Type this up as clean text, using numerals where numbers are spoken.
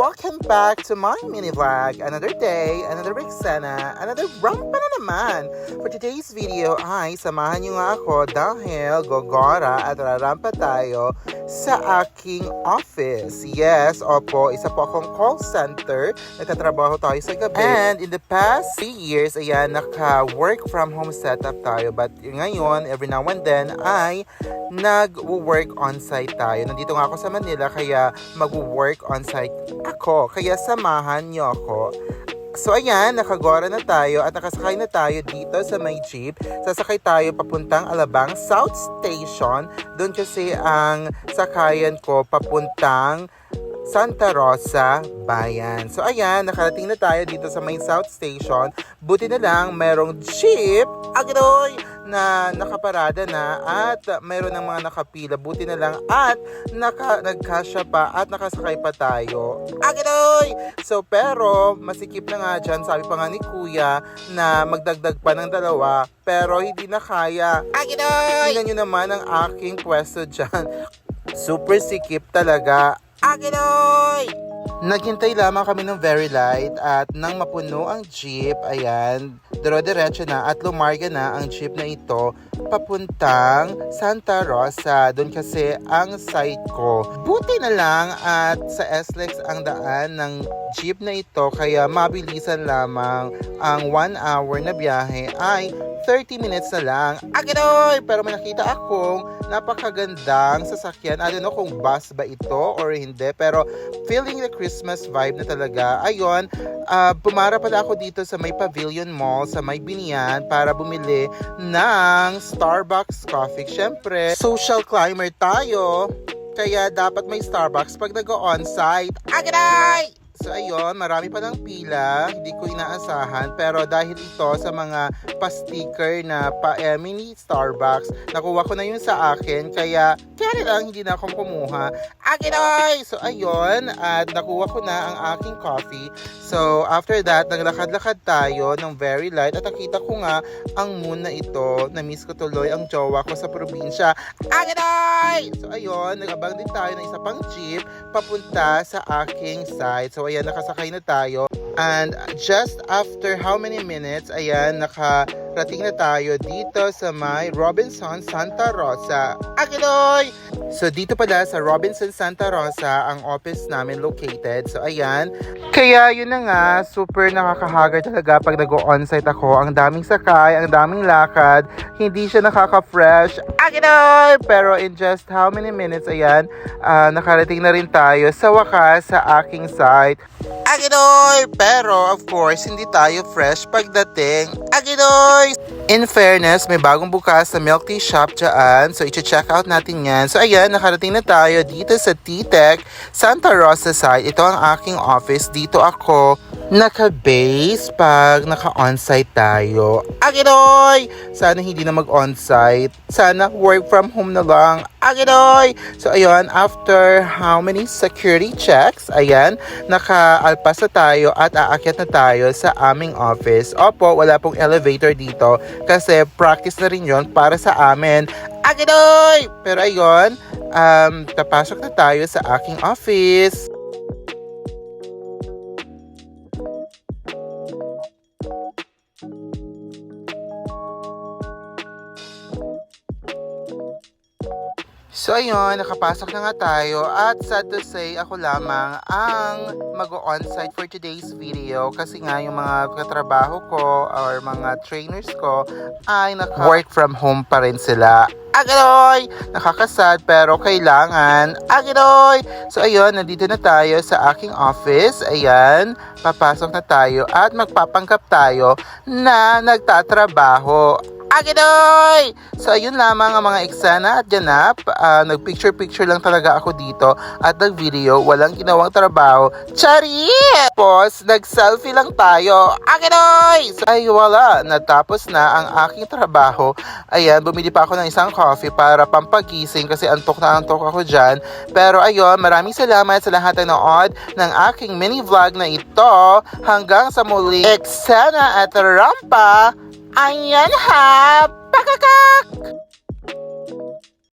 welcome back to my mini vlog. Another day, another eksena, another rampa na naman. For today's video ay samahan nyo nga ako dahil gogora at rarampa tayo sa aking office. Yes, opo, isa po akong call center. Nagtatrabaho tayo sa gabi. And in the past 3 years, ayan, naka-work from home setup tayo. But ngayon, every now and then ay nag-work on-site tayo. Nandito nga ako sa Manila, kaya mag-work on-site ako. Kaya samahan nyo ako. So ayan, nakagora na tayo at nakasakay na tayo dito sa may jeep. Sasakay tayo papuntang Alabang South Station. Doon kasi ang sakayan ko papuntang Santa Rosa, Bayan. So ayan, nakarating na tayo dito sa may South Station. Buti na lang merong jeep, agidoy, na nakaparada na at mayroon ng mga nakapila. Buti na lang at nagkasya pa at nakasakay pa tayo. Agidoy! So pero masikip na nga dyan, sabi pa nga ni Kuya na magdagdag pa ng 2 pero hindi na kaya. Agidoy! Tingnan nyo naman ang aking pwesto dyan. Super sikip talaga. Agidoy! Naghintay lamang kami ng very light at nang mapuno ang jeep, ayan, dire-diretso na at lumarga na ang jeep na ito papuntang Santa Rosa. Doon kasi ang site ko. Buti na lang at sa SLEX ang daan ng jeep na ito kaya mabilisan lamang. Ang 1 hour na biyahe ay 30 minutes na lang. Agidoy! Pero may nakita akong napakagandang sasakyan. I don't know kung bus ba ito or hindi. Pero feeling the Christmas vibe na talaga. Ayun, pumara pala ako dito sa may Pavilion Mall, sa may Binian, para bumili ng Starbucks coffee. Siyempre, social climber tayo. Kaya dapat may Starbucks pag nag-on-site. Agidoy! So ayun, marami pa ng pila, hindi ko inaasahan, pero dahil ito sa mga pa-sticker na mini Starbucks, nakuha ko na yun sa akin, kaya lang hindi na akong kumuha. Agidoy! So ayun, at nakuha ko na ang aking coffee. So after that, naglakad-lakad tayo ng very light at nakita ko nga ang moon na ito. Na-miss ko tuloy ang jowa ko sa probinsya. Agidoy! So ayun, nag-abang din tayo ng isa pang jeep papunta sa aking site. So ayan, nakasakay na tayo. And just after how many minutes, ayan, nakarating na tayo dito sa may Robinson Santa Rosa. Agidoy! So dito pala sa Robinson Santa Rosa ang office namin located. So ayan, kaya yun na nga, super nakakahagar talaga pag nag-o-onsite ako. Ang daming sakay, ang daming lakad, hindi siya nakaka-fresh. Agidoy! Pero in just how many minutes, ayan, nakarating na rin tayo sa wakas sa aking site. Agidoy! Pero of course, hindi tayo fresh pagdating. Agidoy! In fairness, may bagong bukas sa milk tea shop dyan. So, i-check out natin yan. So, ayan, nakarating na tayo dito sa T-Tech Santa Rosa site. Ito ang aking office. Dito ako naka-base pag naka-onsite tayo. Agidoy! Sana hindi na mag-onsite. Sana work from home na lang. Agidoy! So, ayun, after how many security checks, ayan, naka-alpas na tayo at aakyat na tayo sa aming office. Opo, wala pong elevator dito kasi practice na rin yon para sa amin. Agidoy! Pero ayun, tapasok na tayo sa aking office. So ayun, nakapasok na nga tayo at sad to say, ako lamang ang mag-o-onsite for today's video kasi nga yung mga katrabaho ko or mga trainers ko ay naka-work from home pa rin sila. Agidoy! Nakakasad pero kailangan. Agidoy! So ayun, nandito na tayo sa aking office. Ayan, papasok na tayo at magpapanggap tayo na nagtatrabaho. Agidoy! So ayun lamang ang mga eksena at ganap. Nag-picture-picture lang talaga ako dito at nag-video. Walang ginawang trabaho. Chari! Tapos, nag-selfie lang tayo. Agidoy! So ay wala, natapos na ang aking trabaho. Ayan, bumili pa ako ng isang coffee para pampagising kasi antok na antok ako dyan. Pero ayun, maraming salamat sa lahat ng nanood ng aking mini vlog na ito. Hanggang sa muli, eksena at rampa. Ayan ha! Pakakak!